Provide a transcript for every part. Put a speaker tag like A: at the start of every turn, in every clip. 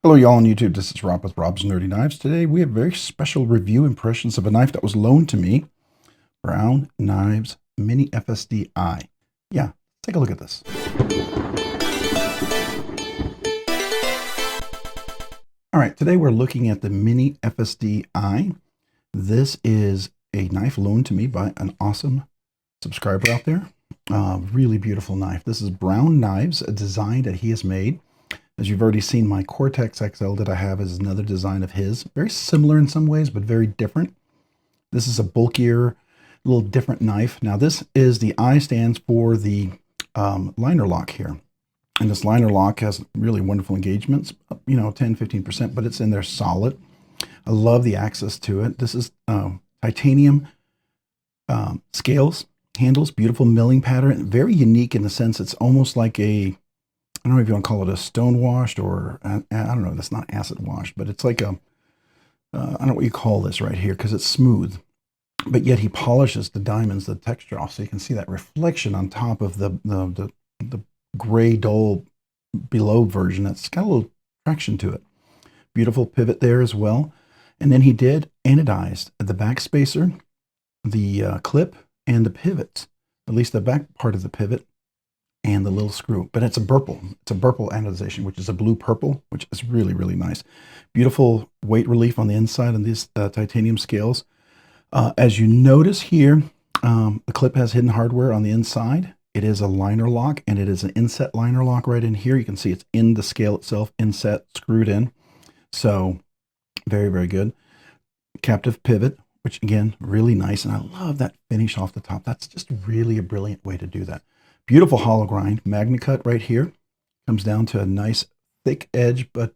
A: Hello, y'all on YouTube. This is Rob with Rob's Nerdy Knives. Today we have very special review impressions of a knife that was loaned to me, Brown Knives Mini FSDi. Yeah, take a look at this. All right, today we're looking at the Mini FSDi. This is a knife loaned to me by an awesome subscriber out there. Really beautiful knife. This is Brown Knives, a design that he has made. As you've already seen, my Cortex XL that I have is another design of his. Very similar in some ways, but very different. This is a bulkier, a little different knife. Now this is the I stands for the liner lock here. And this liner lock has really wonderful engagements, 10-15%, but it's in there solid. I love the access to it. This is titanium scales, handles, beautiful milling pattern, very unique in the sense it's almost like a, I don't know if you want to call it a stone washed or, I don't know, that's not acid washed, but it's like a, I don't know what you call this right here because it's smooth. But yet he polishes the diamonds, the texture off, so you can see that reflection on top of the gray dull below version. That's got a little traction to it. Beautiful pivot there as well. And then he did anodized the back spacer, the clip, and the pivots, at least the back part of the pivot, and the little screw, but it's a purple. It's a purple anodization, which is a blue purple, which is really, really nice. Beautiful weight relief on the inside of these titanium scales. As you notice here, the clip has hidden hardware on the inside. It is a liner lock, and it is an inset liner lock right in here. You can see it's in the scale itself, inset, screwed in. So very, very good. Captive pivot, which again, really nice. And I love that finish off the top. That's just really a brilliant way to do that. Beautiful hollow grind, Magnacut right here. Comes down to a nice thick edge, but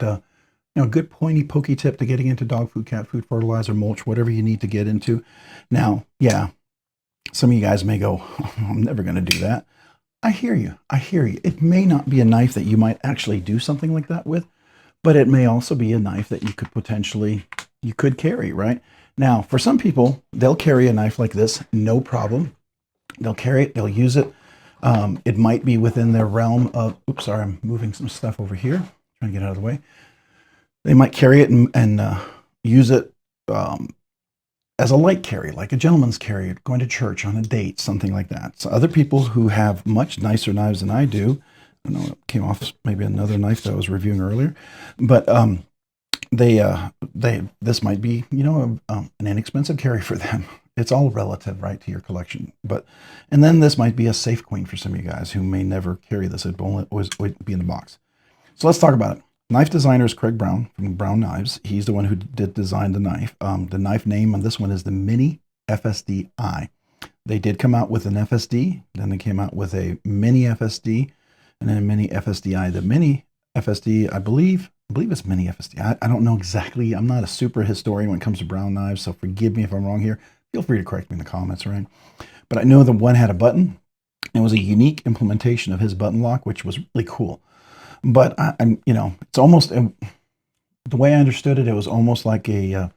A: good pointy pokey tip to getting into dog food, cat food, fertilizer, mulch, whatever you need to get into. Now, yeah, some of you guys may go, oh, I'm never going to do that. I hear you. I hear you. It may not be a knife that you might actually do something like that with, but it may also be a knife that you could potentially, you could carry, right? Now, for some people, they'll carry a knife like this, no problem. They'll carry it, they'll use it. It might be within their realm of, oops, sorry, I'm moving some stuff over here, trying to get out of the way. They might carry it and use it as a light carry, like a gentleman's carry, going to church on a date, something like that. So other people who have much nicer knives than I do, I know it came off maybe another knife that I was reviewing earlier, but this might be, an inexpensive carry for them. It's all relative, right, to your collection. And then this might be a safe queen for some of you guys who may never carry this. It will always be in the box. So let's talk about it. Knife designer is Craig Brown from Brown Knives. He's the one who did design the knife. The knife name on this one is the Mini FSDi. They did come out with an FSD, then they came out with a Mini FSD, and then a Mini FSDi. The Mini FSD, I believe it's Mini FSD. I don't know exactly. I'm not a super historian when it comes to Brown Knives, so forgive me if I'm wrong here. Feel free to correct me in the comments, right? But I know the one had a button. It was a unique implementation of his button lock, which was really cool. But it's almost, the way I understood it, it was almost like it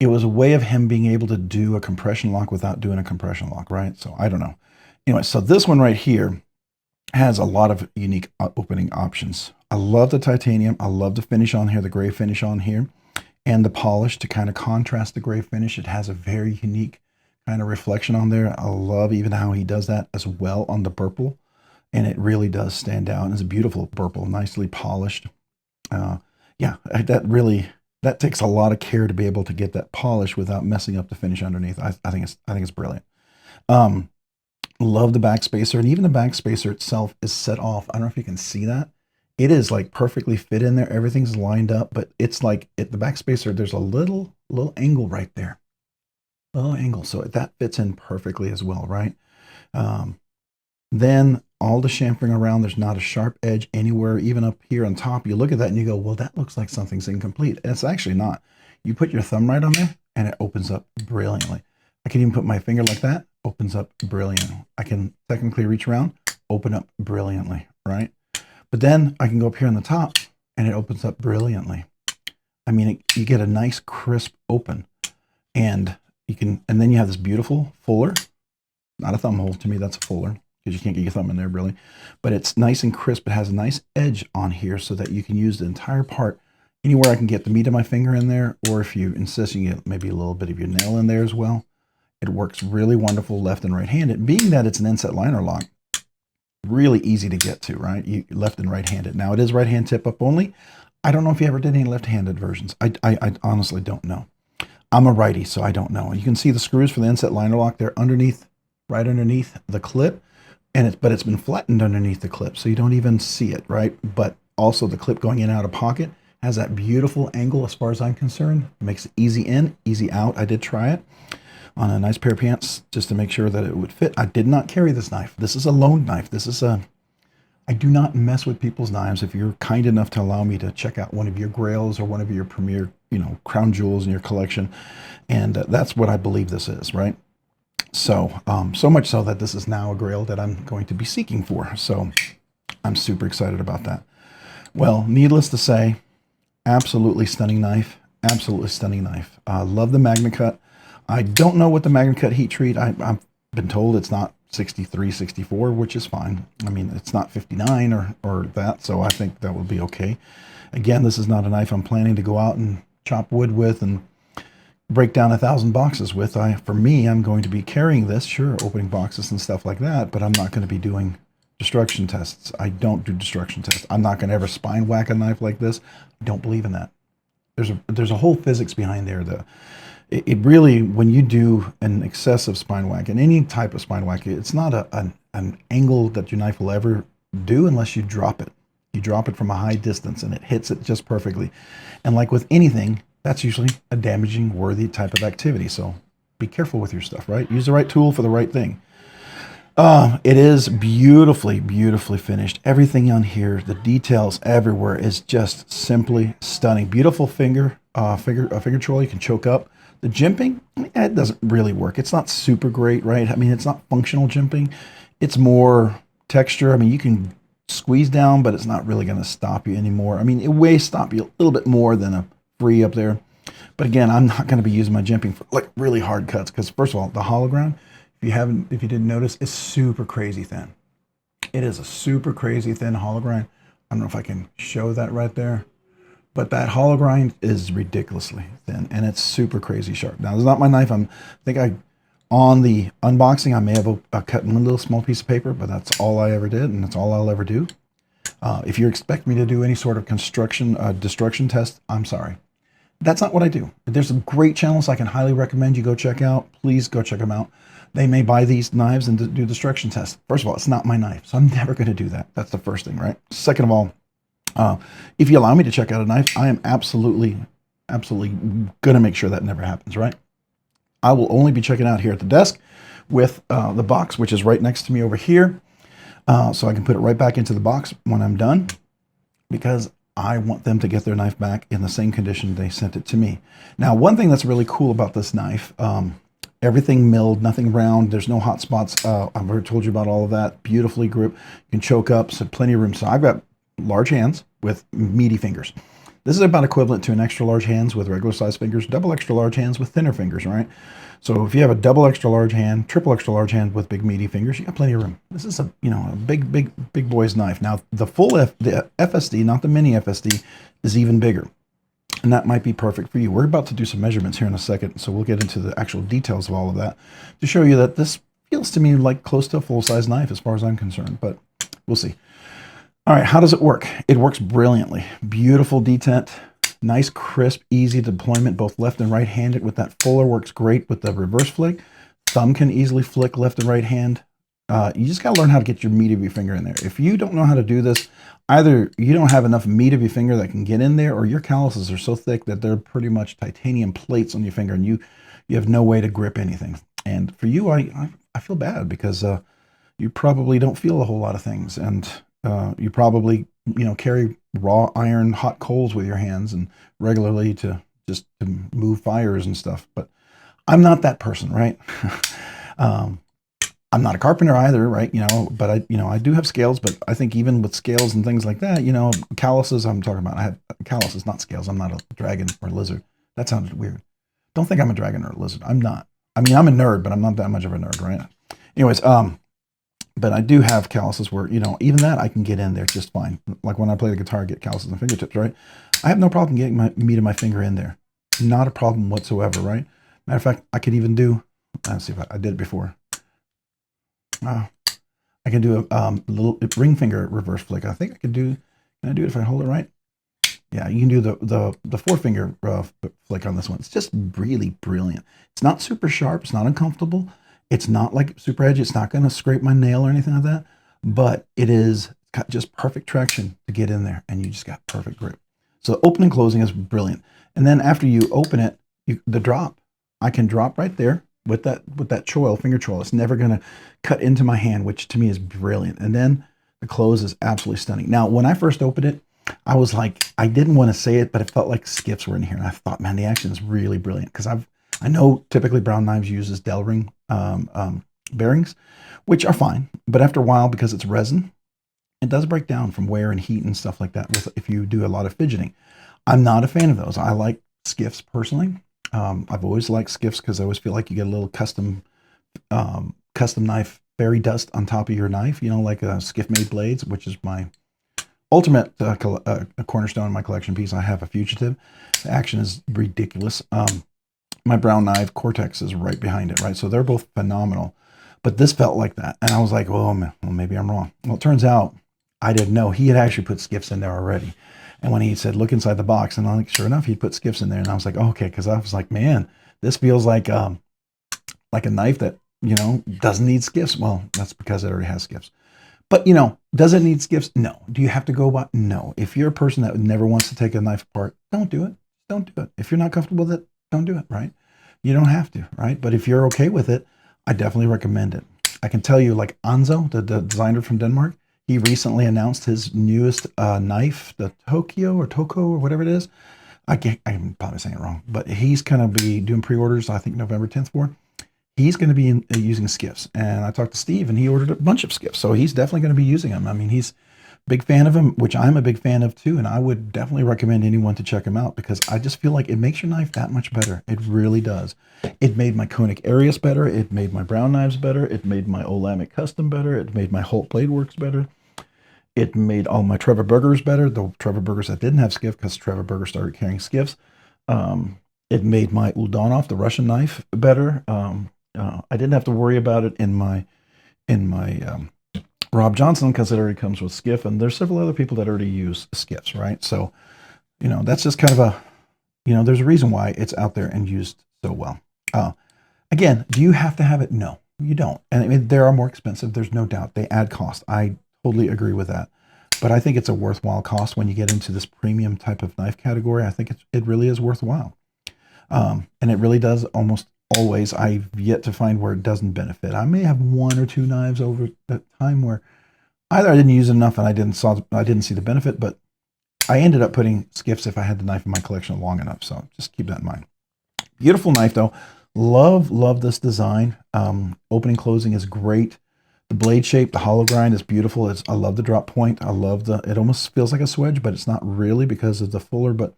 A: was a way of him being able to do a compression lock without doing a compression lock, right? So I don't know. Anyway, so this one right here has a lot of unique opening options. I love the titanium. I love the finish on here, the gray finish on here. And the polish to kind of contrast the gray finish. It has a very unique kind of reflection on there. I love even how he does that as well on the purple. And it really does stand out. It's a beautiful purple, nicely polished. Yeah, that takes a lot of care to be able to get that polish without messing up the finish underneath. I think it's brilliant. Love the back spacer, and even the back spacer itself is set off. I don't know if you can see that. It is like perfectly fit in there. Everything's lined up, but it's like the back spacer, there's a little angle right there. Little angle. So that fits in perfectly as well, right? Then all the chamfering around, there's not a sharp edge anywhere, even up here on top. You look at that and you go, well, that looks like something's incomplete. And it's actually not. You put your thumb right on there and it opens up brilliantly. I can even put my finger like that, opens up brilliantly. I can technically reach around, open up brilliantly, right? But then I can go up here on the top and it opens up brilliantly. I mean, you get a nice crisp open, and then you have this beautiful fuller, not a thumb hole. To me, that's a fuller because you can't get your thumb in there really, but it's nice and crisp. It has a nice edge on here so that you can use the entire part anywhere I can get the meat of my finger in there, or if you insist you get maybe a little bit of your nail in there as well. It works really wonderful left and right-handed. Being that it's an inset liner lock, really easy to get to, right? You left and right-handed. Now it is right-hand tip-up only. I don't know if you ever did any left-handed versions. I honestly don't know. I'm a righty, so I don't know. And you can see the screws for the inset liner lock there underneath, right underneath the clip, and but it's been flattened underneath the clip, so you don't even see it, right? But also the clip going in and out of pocket has that beautiful angle as far as I'm concerned. It makes it easy in, easy out. I did try it on a nice pair of pants just to make sure that it would fit. I did not carry this knife. This is a loaned knife. This is a, I do not mess with people's knives. If you're kind enough to allow me to check out one of your grails or one of your premier, crown jewels in your collection, and that's what I believe this is, right? So, so much so that this is now a grail that I'm going to be seeking for. So I'm super excited about that. Well, needless to say, absolutely stunning knife. Absolutely stunning knife. Love the Magnacut. I don't know what the Magnacut heat treat. I've been told it's not 63, 64, which is fine. I mean, it's not 59 or that, so I think that will be okay. Again, this is not a knife I'm planning to go out and chop wood with and break down 1,000 boxes with. For me, I'm going to be carrying this, sure, opening boxes and stuff like that, but I'm not going to be doing destruction tests. I don't do destruction tests. I'm not going to ever spine whack a knife like this. I don't believe in that. There's a whole physics behind there. It really, when you do an excessive spine whack, and any type of spine whack, it's not an angle that your knife will ever do unless you drop it. You drop it from a high distance and it hits it just perfectly. And like with anything, that's usually a damaging, worthy type of activity. So be careful with your stuff, right? Use the right tool for the right thing. It is beautifully, beautifully finished. Everything on here, the details everywhere is just simply stunning. Beautiful finger troll you can choke up. The jimping, it doesn't really work. It's not super great, right? I mean, it's not functional jimping. It's more texture. I mean, you can squeeze down, but it's not really going to stop you anymore. I mean, it may stop you a little bit more than a free up there. But again, I'm not going to be using my jimping for like really hard cuts because first of all, the hollow ground, if you didn't notice, is super crazy thin. It is a super crazy thin hollow grind. I don't know if I can show that right there. But that hollow grind is ridiculously thin, and it's super crazy sharp. Now, it's not my knife. On the unboxing, I may have cut one little small piece of paper, but that's all I ever did, and that's all I'll ever do. If you expect me to do any sort of destruction test, I'm sorry. That's not what I do. There's some great channels I can highly recommend you go check out. Please go check them out. They may buy these knives and do destruction tests. First of all, it's not my knife, so I'm never going to do that. That's the first thing, right? Second of all, if you allow me to check out a knife, I am absolutely going to make sure that never happens, right? I will only be checking out here at the desk with the box, which is right next to me over here. So I can put it right back into the box when I'm done because I want them to get their knife back in the same condition they sent it to me. Now, one thing that's really cool about this knife, everything milled, nothing round. There's no hot spots. I've already told you about all of that. Beautifully gripped. You can choke up, so plenty of room. So I've got large hands with meaty fingers. This is about equivalent to an extra large hands with regular size fingers, double extra large hands with thinner fingers, right? So if you have a double extra large hand, triple extra large hand with big meaty fingers, you got plenty of room. This is a big boy's knife. Now the the FSD, not the mini FSD, is even bigger. And that might be perfect for you. We're about to do some measurements here in a second, so we'll get into the actual details of all of that to show you that this feels to me like close to a full-size knife as far as I'm concerned, but we'll see. All right, how does it work? It works brilliantly. Beautiful detent, nice, crisp, easy deployment, both left and right-handed with that fuller. Works great with the reverse flick. Thumb can easily flick left and right hand. You just got to learn how to get your meat of your finger in there. If you don't know how to do this, either you don't have enough meat of your finger that can get in there, or your calluses are so thick that they're pretty much titanium plates on your finger, and you have no way to grip anything. And for you, I feel bad because you probably don't feel a whole lot of things, and you probably carry raw iron, hot coals with your hands and regularly to move fires and stuff. But I'm not that person, right? I'm not a carpenter either, right? But I do have scales, but I think even with scales and things like that, calluses, I'm talking about, I have calluses, not scales. I'm not a dragon or a lizard. That sounded weird. Don't think I'm a dragon or a lizard. I'm not. I mean, I'm a nerd, but I'm not that much of a nerd, right? Anyways, But I do have calluses where, you know, even that I can get in there just fine. Like when I play the guitar, I get calluses and fingertips, right? I have no problem getting my meat of my finger in there. Not a problem whatsoever, right? Matter of fact, I could even do, let's see if I did it before. I can do a little ring finger reverse flick. I think I could do, can I do it if I hold it right? Yeah, you can do the forefinger flick on this one. It's just really brilliant. It's not super sharp. It's not uncomfortable. It's not like super edgy. It's not going to scrape my nail or anything like that. But it is got just perfect traction to get in there, and you just got perfect grip. So opening and closing is brilliant. And then after you open it, the drop, I can drop right there with that choil, finger choil. It's never going to cut into my hand, which to me is brilliant. And then the close is absolutely stunning. Now, when I first opened it, I was like, I didn't want to say it, but it felt like skiffs were in here. And I thought, man, the action is really brilliant, because I know typically Brown Knives uses Del ring bearings, which are fine. But after a while, because it's resin, it does break down from wear and heat and stuff like that if you do a lot of fidgeting. I'm not a fan of those. I like skiffs personally. I've always liked skiffs because I always feel like you get a little custom knife fairy dust on top of your knife, you know, like skiff made blades, which is my ultimate cornerstone in my collection piece. I have a fugitive. The action is ridiculous. My Brown Knife Cortex is right behind it, right? So they're both phenomenal. But this felt like that. And I was like, oh, man, well, maybe I'm wrong. Well, it turns out I didn't know. He had actually put skiffs in there already. And when he said, look inside the box, and I'm like, sure enough, he'd put skiffs in there. And I was like, oh, okay, because I was like, man, this feels like a knife that, you know, doesn't need skiffs. Well, that's because it already has skiffs. But, you know, does it need skiffs? No. Do you have to go by? No. If you're a person that never wants to take a knife apart, don't do it. Don't do it. If you're not comfortable with it, don't do it, right? You don't have to, right? But if you're okay with it, I definitely recommend it. I can tell you, like Anzo, the designer from Denmark, he recently announced his newest knife, the Tokyo or whatever it is. I'm probably saying it wrong, but he's going to be doing pre-orders, I think November 10th for. He's going to be using skiffs. And I talked to Steve, and he ordered a bunch of skiffs. So he's definitely going to be using them. I mean, he's a big fan of them, which I'm a big fan of too. And I would definitely recommend anyone to check him out, because I just feel like it makes your knife that much better. It really does. It made my Koenig Arius better. It made my Brown Knives better. It made my Olamic Custom better. It made my Holt Blade Works better. It made all my Trevor Burgers better, the Trevor Burgers that didn't have skiff, because Trevor Burger started carrying skiffs. It made my Uldanov, the Russian knife, better. I didn't have to worry about it in my Rob Johnson, because it already comes with skiff, and there's several other people that already use skiffs, right? So, you know, that's just kind of a, you know, there's a reason why it's out there and used so well. Again, do you have to have it? No, you don't. And I mean, they are more expensive. There's no doubt. They add cost. I totally agree with that. But I think it's a worthwhile cost when you get into this premium type of knife category. I think it really is worthwhile. And it really does almost always. I've yet to find where it doesn't benefit. I may have one or two knives over the time where either I didn't use enough and I didn't see the benefit, but I ended up putting skiffs if I had the knife in my collection long enough. So just keep that in mind. Beautiful knife though. Love this design. Opening, closing is great. The blade shape, the hollow grind is beautiful. I love the drop point. I love it almost feels like a swedge, but it's not really because of the fuller, but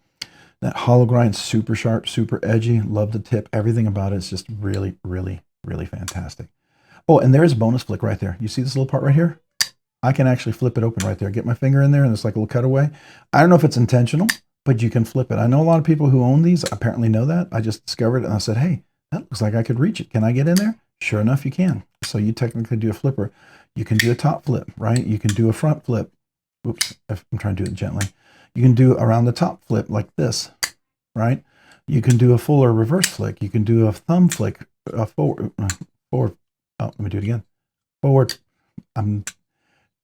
A: that hollow grind, super sharp, super edgy. Love the tip. Everything about it is just really, really, really fantastic. Oh, and there's a bonus flick right there. You see this little part right here? I can actually flip it open right there. Get my finger in there, and it's like a little cutaway. I don't know if it's intentional, but you can flip it. I know a lot of people who own these apparently know that. I just discovered it, and I said, hey, that looks like I could reach it. Can I get in there? Sure enough, you can. So you technically do a flipper. You can do a top flip, right? You can do a front flip. Oops, I'm trying to do it gently. You can do around the top flip like this, right? You can do a fuller reverse flick. You can do a thumb flick, forward. Oh, let me do it again. Forward. I'm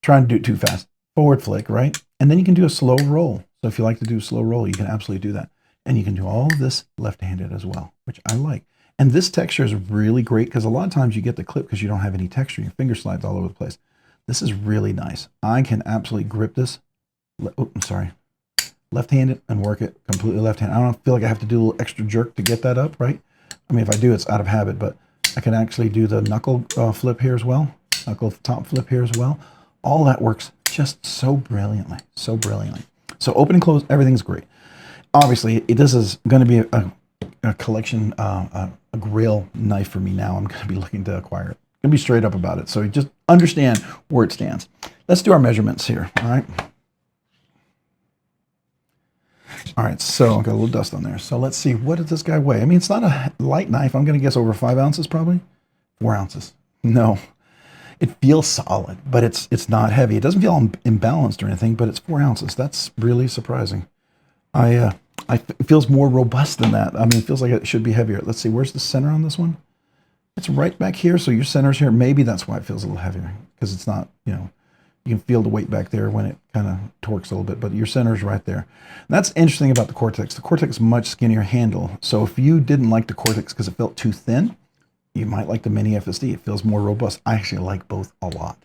A: trying to do it too fast. Forward flick, right? And then you can do a slow roll. So if you like to do a slow roll, you can absolutely do that. And you can do all of this left-handed as well, which I like. And this texture is really great because a lot of times you get the clip because you don't have any texture. Your finger slides all over the place. This is really nice. I can absolutely grip this. I'm sorry. Left-handed and work it completely left-handed. I don't feel like I have to do a little extra jerk to get that up, right? I mean, if I do, it's out of habit, but I can actually do the knuckle flip here as well. Knuckle top flip here as well. All that works just so brilliantly, so brilliantly. So open and close, everything's great. Obviously, this is going to be a collection, a grill knife for me now. I'm going to be looking to acquire it. Gonna be straight up about it. So you just understand where it stands. Let's do our measurements here. All right. All right, so I've got a little dust on there. So let's see, what does this guy weigh? I mean, it's not a light knife. I'm going to guess over 5 ounces probably. 4 ounces. No, it feels solid, but it's not heavy. It doesn't feel imbalanced or anything, but it's 4 ounces. That's really surprising. It feels more robust than that. I mean, it feels like it should be heavier. Let's see, where's the center on this one? It's right back here, so your center's here. Maybe that's why it feels a little heavier, because it's not, you know, you can feel the weight back there when it kind of torques a little bit, but your center's right there. And that's interesting about the Cortex. The Cortex is a much skinnier handle, so if you didn't like the Cortex because it felt too thin, you might like the Mini FSD. It feels more robust. I actually like both a lot.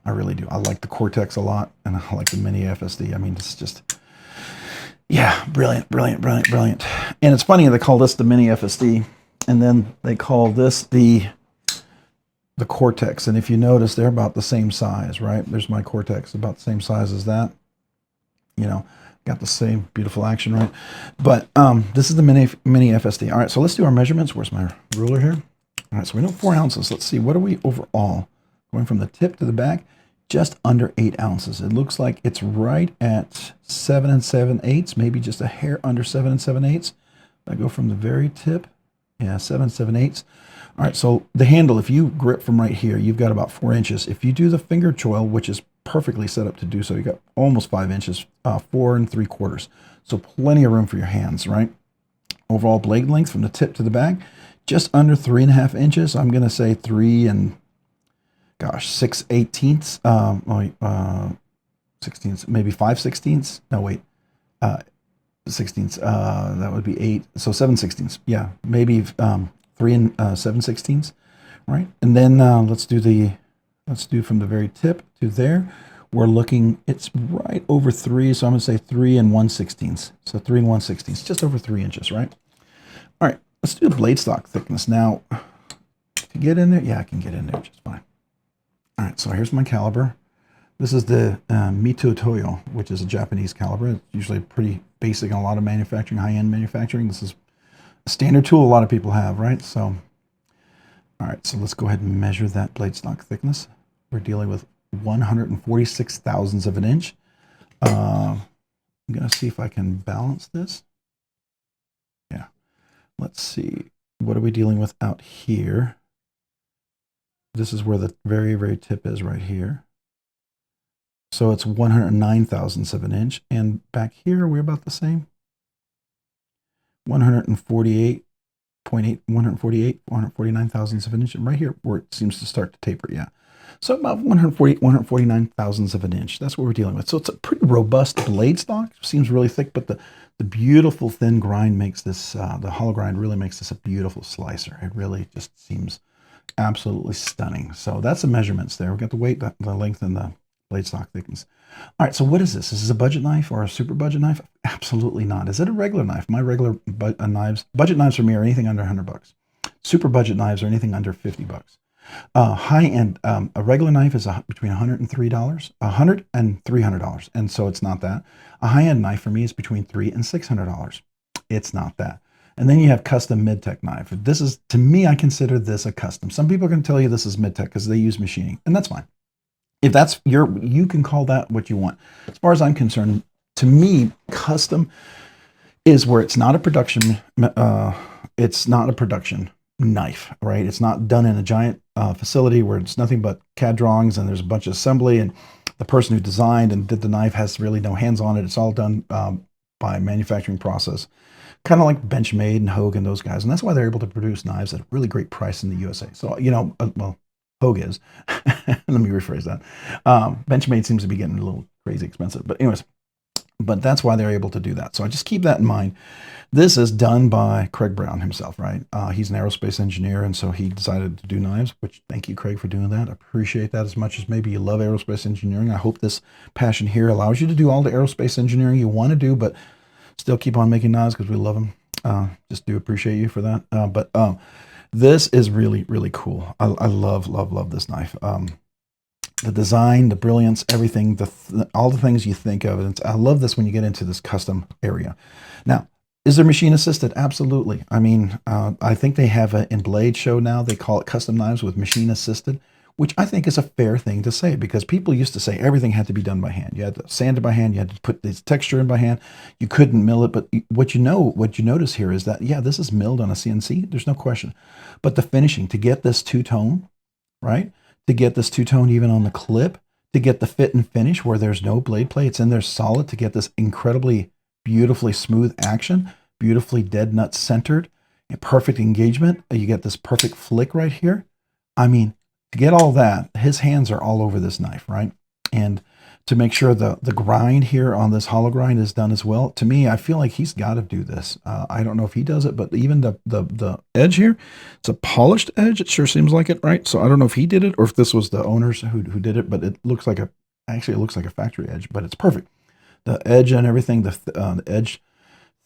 A: I really do. I like the Cortex a lot, and I like the Mini FSD. I mean, it's just, yeah, brilliant, brilliant, brilliant, brilliant. And it's funny, they call this the Mini FSD, and then they call this the Cortex. And if you notice, they're about the same size, right? There's my Cortex, about the same size as that. You know, got the same beautiful action, right? But this is the Mini FSD. All right, so let's do our measurements. Where's my ruler here? All right, so we know 4 ounces. Let's see, what are we overall? Going from the tip to the back, just under 8 ounces. It looks like it's right at 7 7/8, maybe just a hair under 7 7/8. I go from the very tip, yeah, 7 7/8. All right, so the handle, if you grip from right here, you've got about 4 inches. If you do the finger choil, which is perfectly set up to do so, you got almost 5 inches, 4 3/4. So plenty of room for your hands, right? Overall blade length from the tip to the back, just under 3.5 inches. I'm going to say 6/18, 16ths, maybe 5/16. No, wait, 16ths. That would be 8. So 7/16. Yeah, maybe 3 7/16, right? And then let's do from the very tip to there. We're looking, it's right over 3, so I'm going to say 3 1/16. So 3 1/16, just over 3 inches, right? All right, let's do the blade stock thickness. Now, to get in there, yeah, I can get in there just fine. All right, so here's my caliber. This is the Mito Toyo, which is a Japanese caliber. It's usually pretty basic in a lot of manufacturing, high-end manufacturing. This is a standard tool a lot of people have, right? So, all right, so let's go ahead and measure that blade stock thickness. We're dealing with 146 thousandths of an inch. I'm going to see if I can balance this. Yeah, let's see. What are we dealing with out here? This is where the very, very tip is right here. So it's 109 thousandths of an inch. And back here, we're about the same. 149 thousandths of an inch. And right here, where it seems to start to taper, yeah. So about 149 thousandths of an inch. That's what we're dealing with. So it's a pretty robust blade stock. Seems really thick, but the beautiful thin grind makes this, the hollow grind really makes this a beautiful slicer. It really just seems absolutely stunning. So that's the measurements there. We've got the weight, the length, and the blade stock thickness. All right, so what is this? Is this a budget knife or a super budget knife? Absolutely not. Is it a regular knife? My regular knives, budget knives for me are anything under $100. Super budget knives are anything under $50. High end, a regular knife is between $100 and $300, and so it's not that. A high end knife for me is between $300 and $600. It's not that. And then you have custom mid-tech knife. This is, to me, I consider this a custom. Some people can tell you this is mid-tech because they use machining, and that's fine. If that's you can call that what you want. As far as I'm concerned, to me, custom is where it's not a production. It's not a production knife, right? It's not done in a giant facility where it's nothing but CAD drawings and there's a bunch of assembly, and the person who designed and did the knife has really no hands on it. It's all done by manufacturing process, kind of like Benchmade and Hogue and those guys, and that's why they're able to produce knives at a really great price in the USA. So you know, well, Hogue is. Let me rephrase that. Benchmade seems to be getting a little crazy expensive, but anyways, but that's why they're able to do that. So I just keep that in mind. This is done by Craig Brown himself, right? He's an aerospace engineer, and so he decided to do knives, which thank you, Craig, for doing that. I appreciate that as much as maybe you love aerospace engineering. I hope this passion here allows you to do all the aerospace engineering you want to do, but still keep on making knives because we love them. Just do appreciate you for that. But this is really, really cool. I love this knife. The design, the brilliance, everything, all the things you think of. And I love this when you get into this custom area. Now, Is there machine assisted? Absolutely. I mean, I think they have in Blade Show now, they call it custom knives with machine assisted, which I think is a fair thing to say, because people used to say everything had to be done by hand. You had to sand it by hand. You had to put this texture in by hand. You couldn't mill it. But what you notice here is that, yeah, this is milled on a CNC. There's no question. But the finishing, to get this two-tone, right? To get this two-tone even on the clip, to get the fit and finish where there's no blade play, it's in there solid, to get this incredibly beautifully smooth action, beautifully dead nut centered, and perfect engagement. You get this perfect flick right here. I mean, to get all that, his hands are all over this knife, right? And to make sure the grind here on this hollow grind is done as well. To me, I feel like he's got to do this. I don't know if he does it, but even the edge here, it's a polished edge. It sure seems like it, right? So I don't know if he did it or if this was the owners who did it, but it looks like actually it looks like a factory edge, but it's perfect. The edge and everything, the edge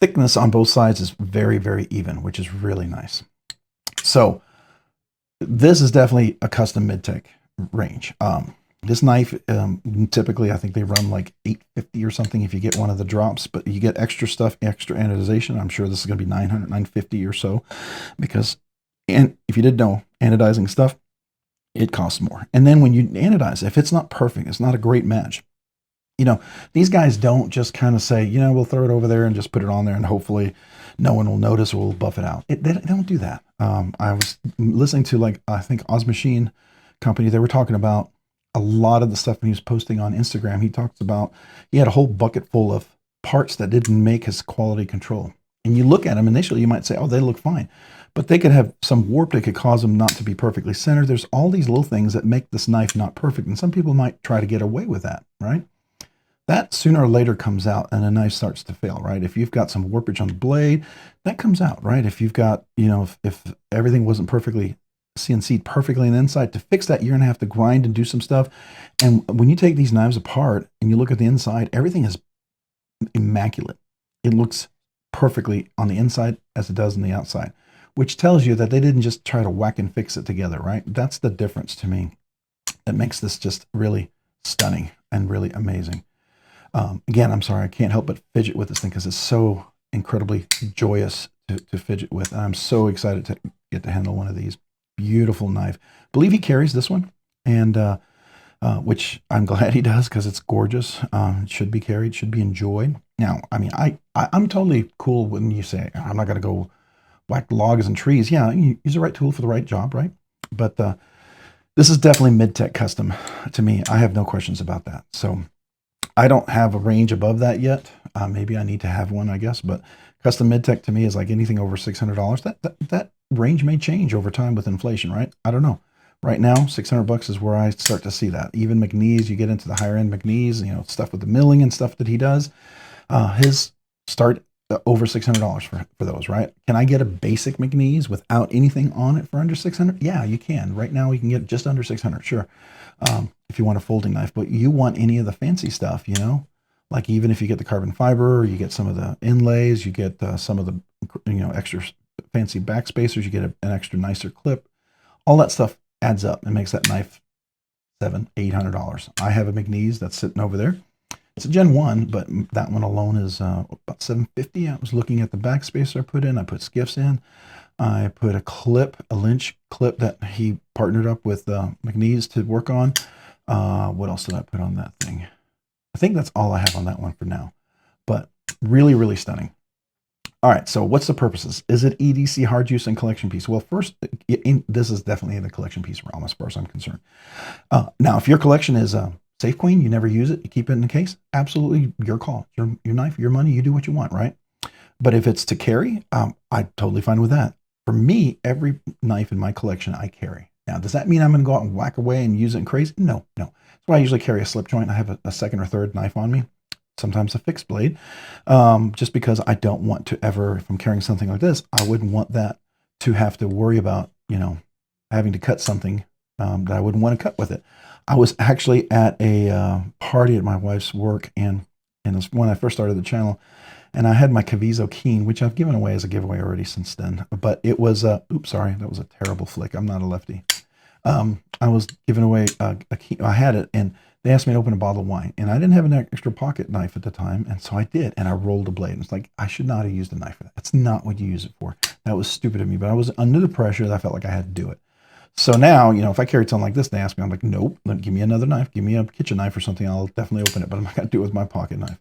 A: thickness on both sides is very, very even, which is really nice. So this is definitely a custom mid-tech range. This knife, typically, I think they run like $850 or something if you get one of the drops, but you get extra stuff, extra anodization. I'm sure this is going to be $900, $950 or so, because, and if you didn't know, anodizing stuff, it costs more. And then when you anodize, if it's not perfect, it's not a great match. You know, these guys don't just kind of say, you know, we'll throw it over there and just put it on there and hopefully no one will notice or we'll buff it out. They don't do that. I was listening to, like, I think Oz Machine Company. They were talking about a lot of the stuff when he was posting on Instagram. He talks about, he had a whole bucket full of parts that didn't make his quality control. And you look at them initially, you might say, oh, they look fine. But they could have some warp that could cause them not to be perfectly centered. There's all these little things that make this knife not perfect. And some people might try to get away with that, right? That sooner or later comes out and a knife starts to fail, right? If you've got some warpage on the blade, that comes out, right? If you've got, you know, if everything wasn't perfectly CNC'd perfectly on the inside, to fix that, you're going to have to grind and do some stuff. And when you take these knives apart and you look at the inside, everything is immaculate. It looks perfectly on the inside as it does on the outside, which tells you that they didn't just try to whack and fix it together, right? That's the difference to me that makes this just really stunning and really amazing. Again, I'm sorry, I can't help but fidget with this thing because it's so incredibly joyous to fidget with. I'm so excited to get to handle one of these. Beautiful knife. I believe he carries this one, and which I'm glad he does because it's gorgeous. It should be carried, should be enjoyed. Now, I mean, I'm totally cool when you say, I'm not going to go whack logs and trees. Yeah, you use the right tool for the right job, right? But this is definitely mid-tech custom to me. I have no questions about that. So I don't have a range above that yet. Maybe I need to have one, I guess. But custom mid-tech to me is like anything over $600. That range may change over time with inflation, right? I don't know. Right now, $600 is where I start to see that. Even McNees, you get into the higher end McNees, you know, stuff with the milling and stuff that he does. His start over $600 for those, right? Can I get a basic McNees without anything on it for under $600? Yeah, you can. Right now, you can get just under $600, sure. If you want a folding knife, but you want any of the fancy stuff, you know, like even if you get the carbon fiber, or you get some of the inlays, you get some of the, you know, extra fancy back spacers, you get an extra nicer clip, all that stuff adds up and makes that knife $700-800. I have a McNees that's sitting over there. It's a Gen 1, but that one alone is about $750. I was looking at the back spacer I put in. I put skiffs in. I put a clip, a Lynch clip that he partnered up with McNees to work on. What else did I put on that thing? I think that's all I have on that one for now. But really, really stunning. All right, so what's the purposes? Is it EDC, hard use, and collection piece? Well, first, this is definitely in the collection piece realm as far as I'm concerned. Now, if your collection is Safe Queen, you never use it, you keep it in a case, absolutely your call. Your knife, your money, you do what you want, right? But if it's to carry, I'm totally fine with that. For me, every knife in my collection I carry. Now, does that mean I'm going to go out and whack away and use it crazy? No. That's why I usually carry a slip joint. I have a second or third knife on me, sometimes a fixed blade, just because I don't want to ever, if I'm carrying something like this, I wouldn't want that to have to worry about, you know, having to cut something that I wouldn't want to cut with it. I was actually at a party at my wife's work, and it was when I first started the channel, and I had my Caviezo Keen, which I've given away as a giveaway already since then. But it was, oops, sorry, that was a terrible flick. I'm not a lefty. I was giving away a Keen. I had it, and they asked me to open a bottle of wine, and I didn't have an extra pocket knife at the time, and so I did, and I rolled a blade. It's like, I should not have used a knife for that. That's not what you use it for. That was stupid of me, but I was under the pressure that I felt like I had to do it. So now, you know, if I carry something like this, they ask me, I'm like, nope, give me another knife, give me a kitchen knife or something, I'll definitely open it, but I'm not going to do it with my pocket knife.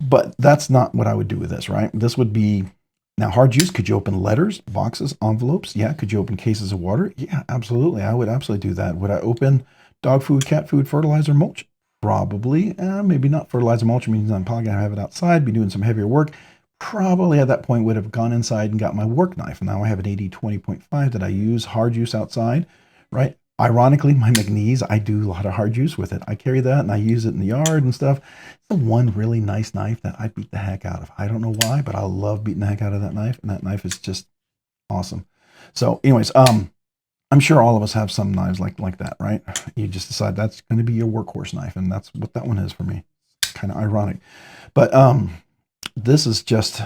A: But that's not what I would do with this, right? This would be, now hard use, could you open letters, boxes, envelopes? Yeah. Could you open cases of water? Yeah, absolutely. I would absolutely do that. Would I open dog food, cat food, fertilizer, mulch? Probably. Maybe not fertilizer, mulch means I'm probably going to have it outside, be doing some heavier work. Probably at that point would have gone inside and got my work knife. Now I have an 80-20.5 that I use hard use outside, right? Ironically, my McNeese, I do a lot of hard use with it. I carry that and I use it in the yard and stuff. It's the one really nice knife that I beat the heck out of. I don't know why, but I love beating the heck out of that knife, and that knife is just awesome. So anyways, I'm sure all of us have some knives like that, right? You just decide that's going to be your workhorse knife, and that's what that one is for me. Kind of ironic. But this is just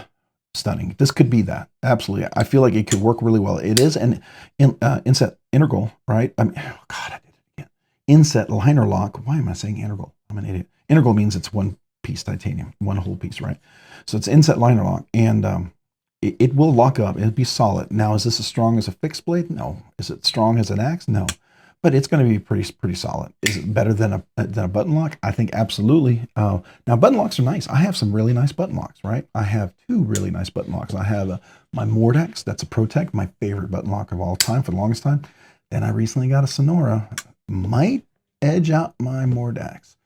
A: stunning. This could be that. Absolutely. I feel like it could work really well. It is an inset integral, right? I mean, oh God, I did it again. Inset liner lock. Why am I saying integral? I'm an idiot. Integral means it's one piece titanium, one whole piece, right? So it's inset liner lock, and it will lock up. It'll be solid. Now, is this as strong as a fixed blade? No. Is it strong as an axe? No. But it's going to be pretty solid. Is it better than a button lock? I think absolutely. Now, button locks are nice. I have some really nice button locks, right? I have two really nice button locks. I have my Mordax. That's a ProTech, my favorite button lock of all time for the longest time. Then I recently got a Sonora. Might edge out my Mordax.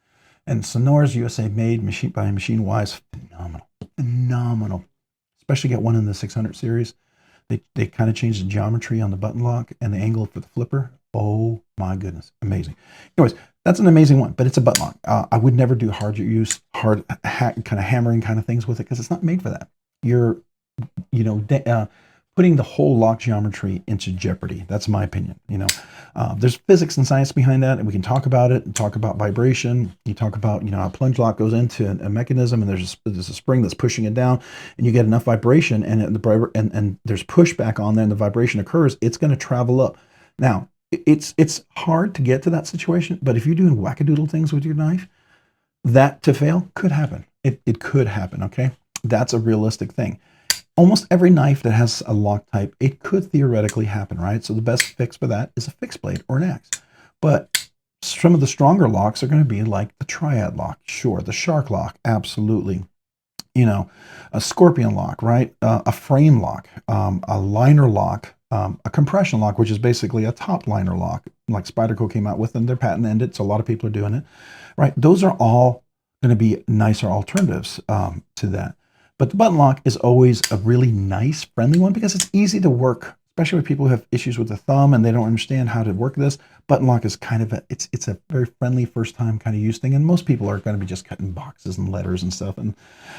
A: And Sonora's USA made, machine by Machine Wise, phenomenal. Phenomenal. Especially get one in the 600 series. They kind of changed the geometry on the button lock and the angle for the flipper. Oh my goodness, amazing. Anyways, that's an amazing one, but it's a button lock. I would never do hard use, kind of hammering kind of things with it because it's not made for that. You're, you know, putting the whole lock geometry into jeopardy. That's my opinion. You know, there's physics and science behind that, and we can talk about it and talk about vibration. You talk about, you know, a plunge lock goes into a mechanism, and there's a spring that's pushing it down, and you get enough vibration, and there's pushback on there, and the vibration occurs. It's going to travel up. Now, it's hard to get to that situation, but if you're doing wackadoodle things with your knife, that to fail could happen. It could happen. Okay, that's a realistic thing. Almost every knife that has a lock type, it could theoretically happen, right? So the best fix for that is a fixed blade or an axe. But some of the stronger locks are going to be like the triad lock, sure. The shark lock, absolutely. You know, a scorpion lock, right? A frame lock, a liner lock, a compression lock, which is basically a top liner lock, like Spyderco came out with, and their patent ended, so a lot of people are doing it, right? Those are all going to be nicer alternatives to that. But the button lock is always a really nice, friendly one because it's easy to work, especially with people who have issues with the thumb and they don't understand how to work this. Button lock is kind of it's a very friendly first time kind of use thing, and most people are going to be just cutting boxes and letters and stuff, and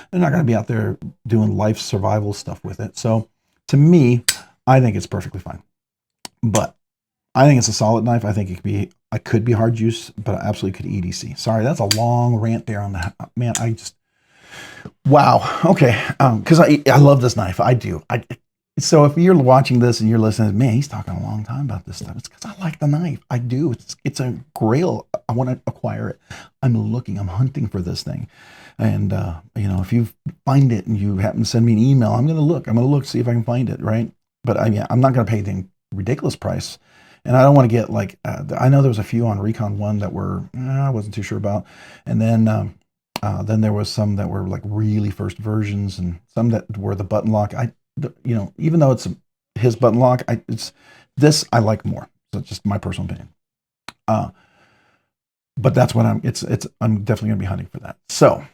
A: they're not going to be out there doing life survival stuff with it. So to me, I think it's perfectly fine. But I think it's a solid knife. I think it could be hard use, but I absolutely could EDC. Sorry, that's a long rant there on that. Man, wow. Okay. Because I love this knife. I do. So if you're watching this and you're listening, man, he's talking a long time about this stuff. It's because I like the knife. I do. It's a grail. I want to acquire it. I'm hunting for this thing. And, you know, if you find it and you happen to send me an email, I'm going to look, see if I can find it. Right. But I'm not going to pay the ridiculous price. And I don't want to get like, I know there was a few on Recon 1 that were, I wasn't too sure about. And then there was some that were like really first versions, and some that were the button lock. You know, even though it's his button lock, I like more. So it's just my personal opinion. But that's what I'm definitely going to be hunting for that. So,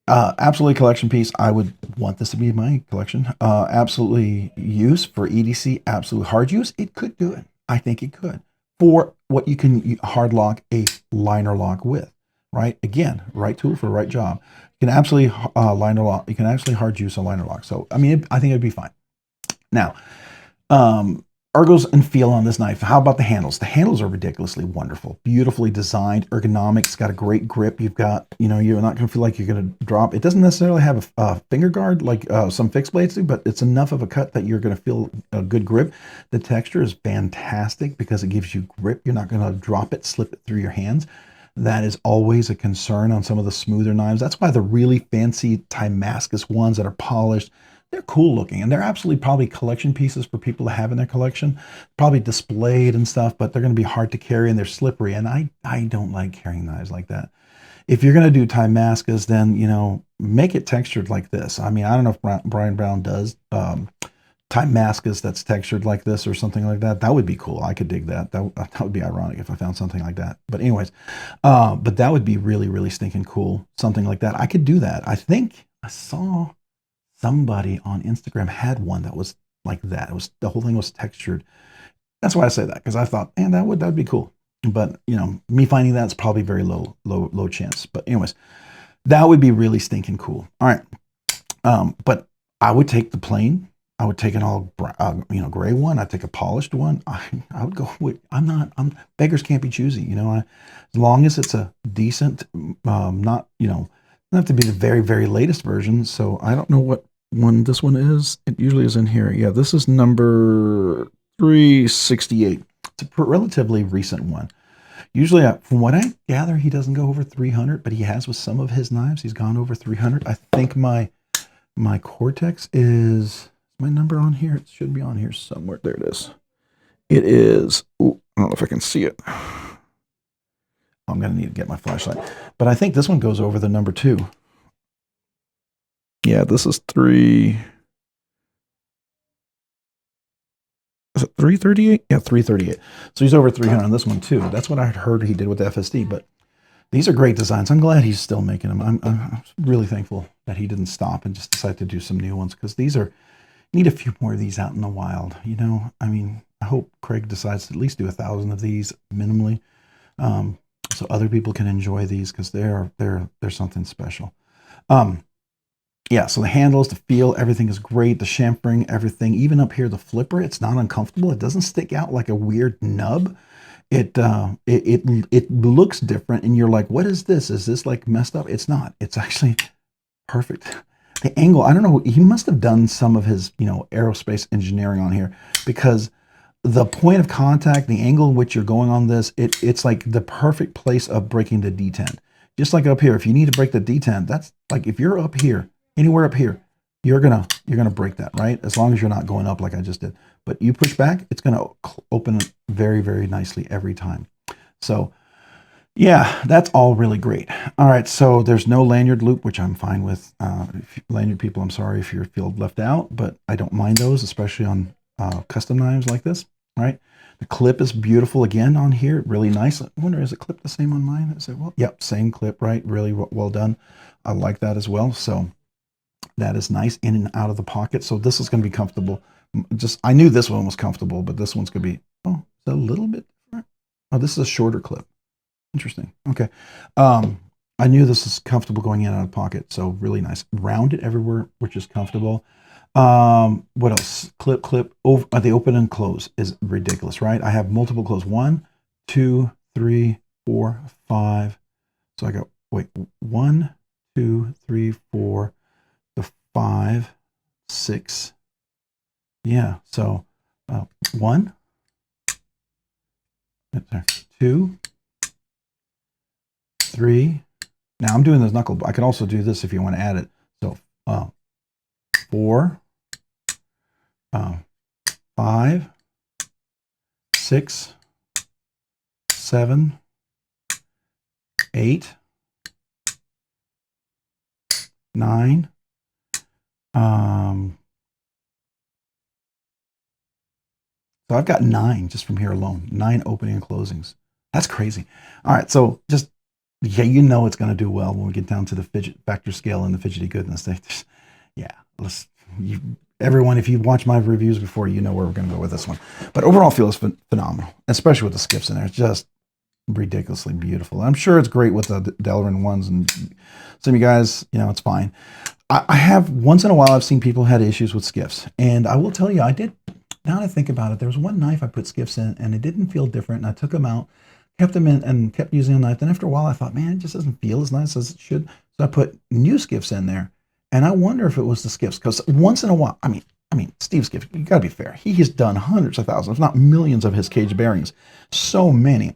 A: absolutely collection piece. I would want this to be my collection. Absolutely use for EDC, absolute hard use. It could do it. I think it could. For what you can hard lock a liner lock with, right? Again, right tool for the right job. You can absolutely liner lock. You can actually hard use a liner lock. So, I mean, I think it'd be fine. Now, ergos and feel on this knife. How about the handles? The handles are ridiculously wonderful, beautifully designed, ergonomics, got a great grip. You've got, you know, you're not going to feel like you're going to drop. It doesn't necessarily have a finger guard like some fixed blades do, but it's enough of a cut that you're going to feel a good grip. The texture is fantastic because it gives you grip. You're not going to drop it, slip it through your hands. That is always a concern on some of the smoother knives. That's why the really fancy Damascus ones that are polished, they're cool looking, and they're absolutely probably collection pieces for people to have in their collection, probably displayed and stuff, but they're going to be hard to carry and they're slippery, and I don't like carrying knives like that. If you're going to do Damascus, then, you know, make it textured like this. I mean, I don't know if Brian Brown does Damascus that's textured like this or something like that. That would be cool. I could dig that. That would be ironic if I found something like that. But anyways, but that would be really, really stinking cool. Something like that. I could do that. I think I saw somebody on Instagram had one that was like that. It was, the whole thing was textured. That's why I say that, because I thought, man, that'd be cool. But, you know, me finding that's probably very low chance. But anyways, that would be really stinking cool. All right. But I would take the plain. I would take an all, you know, gray one. I'd take a polished one. I would go with, beggars can't be choosy. You know, as long as it's a decent, not, you know, doesn't have to be the very, very latest version. So I don't know what one this one is. It usually is in here. Yeah, this is number 368. It's a relatively recent one. Usually, from what I gather, he doesn't go over 300, but he has with some of his knives. He's gone over 300. I think my Cortex is my number on here. It should be on here somewhere. There it is. It is. Ooh, I don't know if I can see it. I'm going to need to get my flashlight. But I think this one goes over the number 2. Yeah, this is 3. Is it 338? Yeah, 338. So he's over 300 on this one too. That's what I heard he did with the FSD. But these are great designs. I'm glad he's still making them. I'm really thankful that he didn't stop and just decided to do some new ones, because these are, need a few more of these out in the wild. You know, I mean, I hope Craig decides to at least do 1,000 of these minimally, so other people can enjoy these, because they're something special. Yeah, so the handles, the feel, everything is great. The chamfering, everything, even up here, the flipper, it's not uncomfortable. It doesn't stick out like a weird nub. It looks different, and you're like, what is this? Is this like messed up? It's not. It's actually perfect. The angle, I don't know. He must have done some of his, you know, aerospace engineering on here, because the point of contact, the angle in which you're going on this, it's like the perfect place of breaking the detent. Just like up here, if you need to break the detent, that's like, if you're up here, anywhere up here, you're gonna break that, right? As long as you're not going up like I just did. But you push back, it's gonna open very, very nicely every time. So yeah, that's all really great. All right, so there's no lanyard loop, which I'm fine with. Lanyard people, I'm sorry if you feel left out, but I don't mind those, especially on custom knives like this, right? The clip is beautiful again on here, really nice. I wonder, is it clip the same on mine? Is it, well, yep, same clip, right? Really well done. I like that as well. So that is nice, in and out of the pocket. So this is going to be comfortable. Just, I knew this one was comfortable, but this one's going to be, oh, it's a little bit different. Oh, this is a shorter clip. Interesting. Okay. I knew this is comfortable going in and out of the pocket. So really nice. Rounded everywhere, which is comfortable. What else? Clip. Over, the open and close is ridiculous, right? I have multiple close. 1, 2, 3, 4, 5. So I got, wait, 1, 2, 3, 4, 5, 6. Yeah, so 1, 2, 3. Now I'm doing this knuckle, but I can also do this if you want to add it. So 4, 5, 6, 7, 8, 9. So I've got 9 just from here alone. 9 opening and closings. That's crazy. All right, so just, yeah, you know it's going to do well when we get down to the fidget factor scale and the fidgety goodness. Yeah, everyone, if you've watched my reviews before, you know where we're going to go with this one. But overall, feels phenomenal, especially with the skiffs in there. It's just ridiculously beautiful. I'm sure it's great with the Delrin ones, and some of you guys, you know, it's fine. I have, once in a while, I've seen people had issues with skiffs, and I will tell you, I did. Now that I think about it, there was one knife I put skiffs in, and it didn't feel different, and I took them out, kept them in, and kept using the knife. Then after a while, I thought, man, it just doesn't feel as nice as it should. So I put new skiffs in there, and I wonder if it was the skiffs, because once in a while, I mean, Steve Skiff, you gotta be fair. He has done hundreds of thousands, if not millions, of his cage bearings. So many.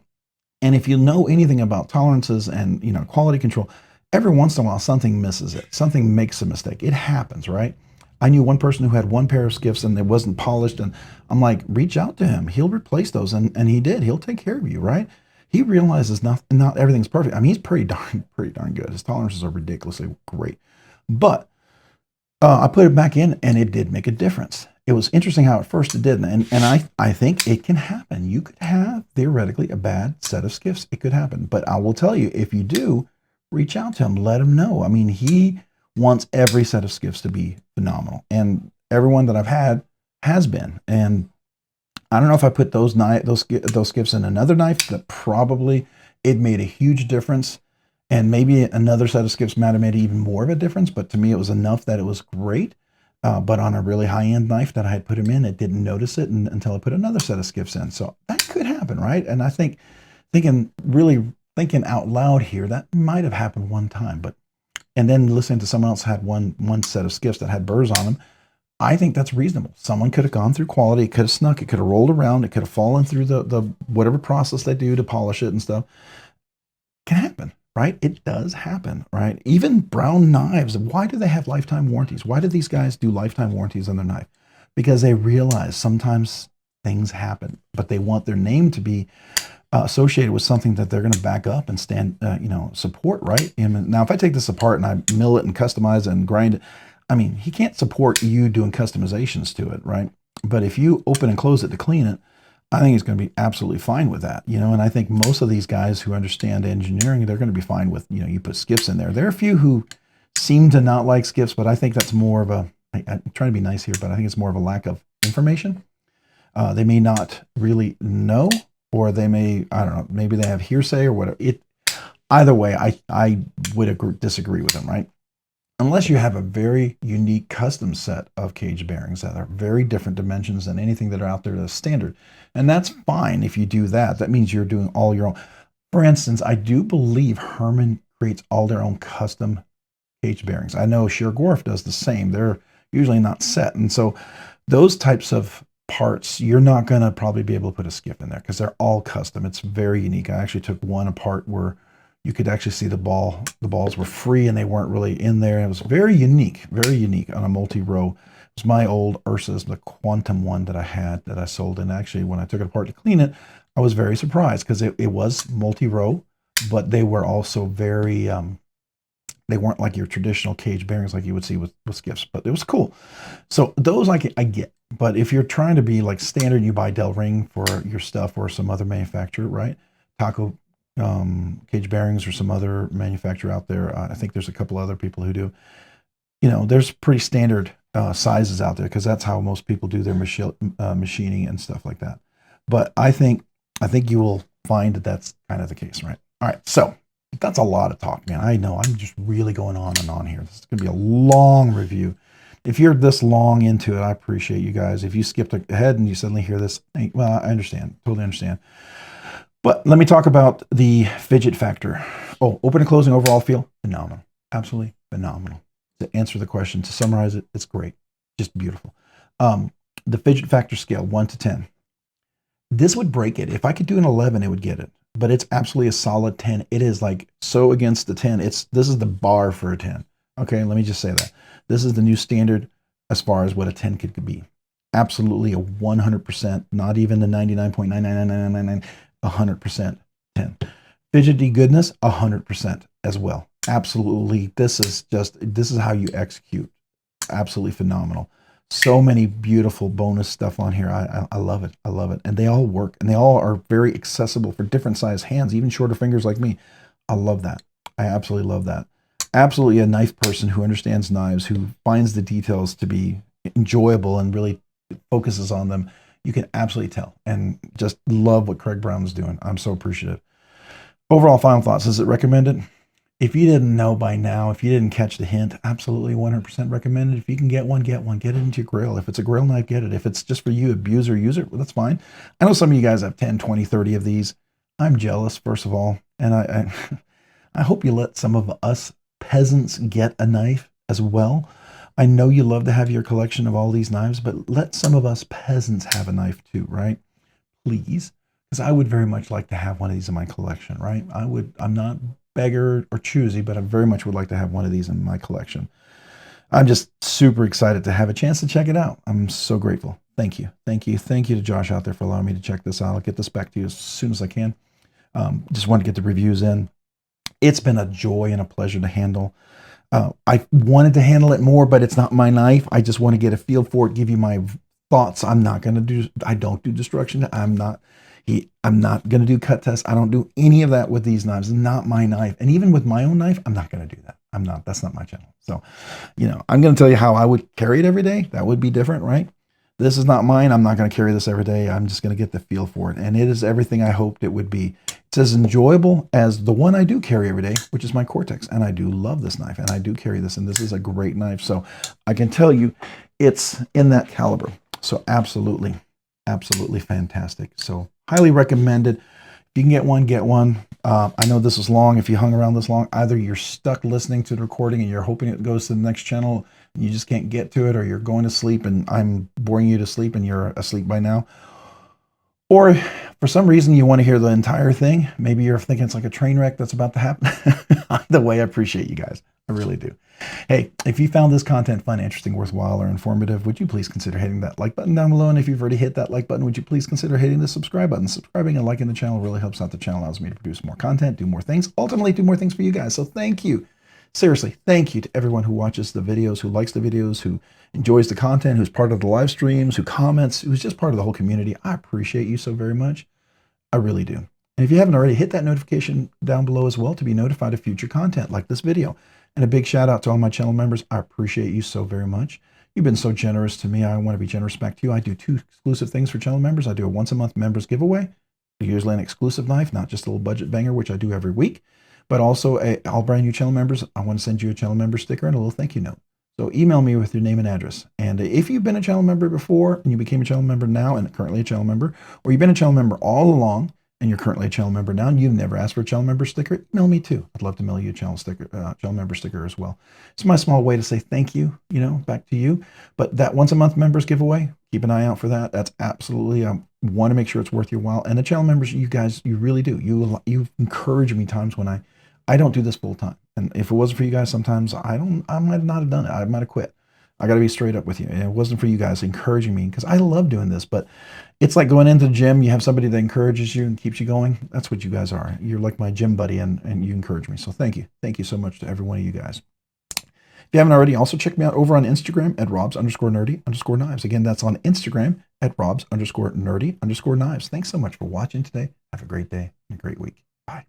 A: And if you know anything about tolerances and, you know, quality control, every once in a while something misses it. Something makes a mistake. It happens, right? I knew one person who had one pair of skiffs and it wasn't polished, and I'm like, reach out to him. He'll replace those, and he did. He'll take care of you, right? He realizes not everything's perfect. I mean, he's pretty darn good. His tolerances are ridiculously great. But I put it back in, and it did make a difference. It was interesting how at first it didn't, and I think it can happen. You could have, theoretically, a bad set of skiffs. It could happen. But I will tell you, if you do, reach out to him. Let him know. I mean, he wants every set of skiffs to be phenomenal, and everyone that I've had has been. And I don't know if I put those skiffs in another knife, that probably it made a huge difference. And maybe another set of skiffs might have made even more of a difference, but to me it was enough that it was great. But on a really high-end knife that I had put him in, it didn't notice it until I put another set of skiffs in. So that could happen, right? And I think really thinking out loud here, that might have happened one time. And then listening to someone else had one set of skiffs that had burrs on them, I think that's reasonable. Someone could have gone through quality, it could have snuck, it could have rolled around, it could have fallen through the whatever process they do to polish it and stuff. It can happen. Right? It does happen, right? Even Brown Knives, why do they have lifetime warranties? Why do these guys do lifetime warranties on their knife? Because they realize sometimes things happen, but they want their name to be associated with something that they're going to back up and stand, support, right? And now, if I take this apart and I mill it and customize it and grind it, I mean, he can't support you doing customizations to it, right? But if you open and close it to clean it, I think he's going to be absolutely fine with that, and I think most of these guys who understand engineering, they're going to be fine with, you put skiffs in there. There are a few who seem to not like skiffs, but I think that's more of I'm trying to be nice here, but I think it's more of a lack of information. They may not really know, or they may, I don't know, maybe they have hearsay or whatever. Either way, I would disagree with them, right? Unless you have a very unique custom set of cage bearings that are very different dimensions than anything that are out there that's standard. And that's fine if you do that. That means you're doing all your own. For instance, I do believe Herman creates all their own custom cage bearings. I know Sheargorf does the same. They're usually not set. And so those types of parts, you're not going to probably be able to put a skiff in there because they're all custom. It's very unique. I actually took one apart where you could actually see the balls were free and they weren't really in there. It was very unique on a multi-row. It was my old Ursa's, the Quantum one that I had that I sold. And actually, when I took it apart to clean it, I was very surprised because it was multi-row, but they were also very, they weren't like your traditional cage bearings like you would see with skiffs, but it was cool. So those I get. But if you're trying to be like standard, you buy Del Ring for your stuff or some other manufacturer, right? Taco Cage Bearings or some other manufacturer out there. I think there's a couple other people who do. There's pretty standard sizes out there because that's how most people do their machining and stuff like that. But I think you will find that that's kind of the case, right? All right, so that's a lot of talk, man. I know I'm just really going on and on here. This is going to be a long review. If you're this long into it, I appreciate you guys. If you skipped ahead and you suddenly hear this, well, I understand, totally understand. But let me talk about the fidget factor. Oh, open and closing overall feel, phenomenal. Absolutely phenomenal. To answer the question, to summarize it, it's great. Just beautiful. The fidget factor scale, 1 to 10. This would break it. If I could do an 11, it would get it. But it's absolutely a solid 10. It is like so against the 10. This is the bar for a 10. Okay, let me just say that. This is the new standard as far as what a 10 could be. Absolutely a 100%, not even the 99.99999. 100% 10. Fidgety goodness, 100% as well. Absolutely. This is how you execute. Absolutely phenomenal. So many beautiful bonus stuff on here. I love it. I love it. And they all work, and they all are very accessible for different size hands, even shorter fingers like me. I love that. I absolutely love that. Absolutely a knife person who understands knives, who finds the details to be enjoyable and really focuses on them. You can absolutely tell, and just love what Craig Brown is doing. I'm so appreciative. Overall, final thoughts. Is it recommended? If you didn't know by now, if you didn't catch the hint, absolutely 100% recommended. If you can get one, get one. Get it into your grill. If it's a grill knife, get it. If it's just for you, abuser, user, well, that's fine. I know some of you guys have 10, 20, 30 of these. I'm jealous, first of all, and I hope you let some of us peasants get a knife as well. I know you love to have your collection of all these knives, but let some of us peasants have a knife too, right? Please, because I would very much like to have one of these in my collection, right? I'm not beggar or choosy, but I very much would like to have one of these in my collection. I'm just super excited to have a chance to check it out. I'm so grateful. Thank you. Thank you. Thank you to Josh out there for allowing me to check this out. I'll get this back to you as soon as I can. Just want to get the reviews in. It's been a joy and a pleasure to handle. I wanted to handle it more, but it's not my knife. I just want to get a feel for it, give you my thoughts. I don't do destruction. I'm not going to do cut tests. I don't do any of that with these knives. It's not my knife. And even with my own knife, I'm not going to do that. That's not my channel. So, I'm going to tell you how I would carry it every day. That would be different, right? This is not mine. I'm not going to carry this every day. I'm just going to get the feel for it. And it is everything I hoped it would be. It's as enjoyable as the one I do carry every day, which is my Cortex. And I do love this knife, and I do carry this, and this is a great knife. So I can tell you it's in that caliber. So absolutely, absolutely fantastic. So highly recommended. If you can get one, get one. I know this is long. If you hung around this long, either you're stuck listening to the recording and you're hoping it goes to the next channel, and you just can't get to it, or you're going to sleep and I'm boring you to sleep and you're asleep by now. Or for some reason you want to hear the entire thing. Maybe you're thinking it's like a train wreck that's about to happen. Either way, I appreciate you guys. I really do. Hey, if you found this content fun, interesting, worthwhile, or informative, would you please consider hitting that like button down below? And if you've already hit that like button, would you please consider hitting the subscribe button? Subscribing and liking the channel really helps out the channel, allows me to produce more content, do more things, ultimately do more things for you guys. So thank you. Seriously, thank you to everyone who watches the videos, who likes the videos, who enjoys the content, who's part of the live streams, who comments, who's just part of the whole community. I appreciate you so very much. I really do. And if you haven't already, hit that notification down below as well to be notified of future content like this video. And a big shout out to all my channel members. I appreciate you so very much. You've been so generous to me. I want to be generous back to you. I do 2 exclusive things for channel members. I do a once-a-month members giveaway, usually an exclusive knife, not just a little budget banger, which I do every week, but also all brand new channel members. I want to send you a channel member sticker and a little thank you note. So email me with your name and address. And if you've been a channel member before and you became a channel member now and currently a channel member, or you've been a channel member all along and you're currently a channel member now and you've never asked for a channel member sticker, email me too. I'd love to mail you a channel member sticker as well. It's my small way to say thank you, back to you. But that once a month members giveaway, keep an eye out for that. That's absolutely, I want to make sure it's worth your while. And the channel members, you guys, you really do. You encourage me times when I don't do this full time. And if it wasn't for you guys, sometimes I might not have done it. I might have quit. I got to be straight up with you. And it wasn't for you guys encouraging me, because I love doing this, but it's like going into the gym. You have somebody that encourages you and keeps you going. That's what you guys are. You're like my gym buddy, and you encourage me. So thank you. Thank you so much to every one of you guys. If you haven't already, also check me out over on Instagram at Robs_nerdy_knives. Again, that's on Instagram at Robs_nerdy_knives. Thanks so much for watching today. Have a great day and a great week. Bye.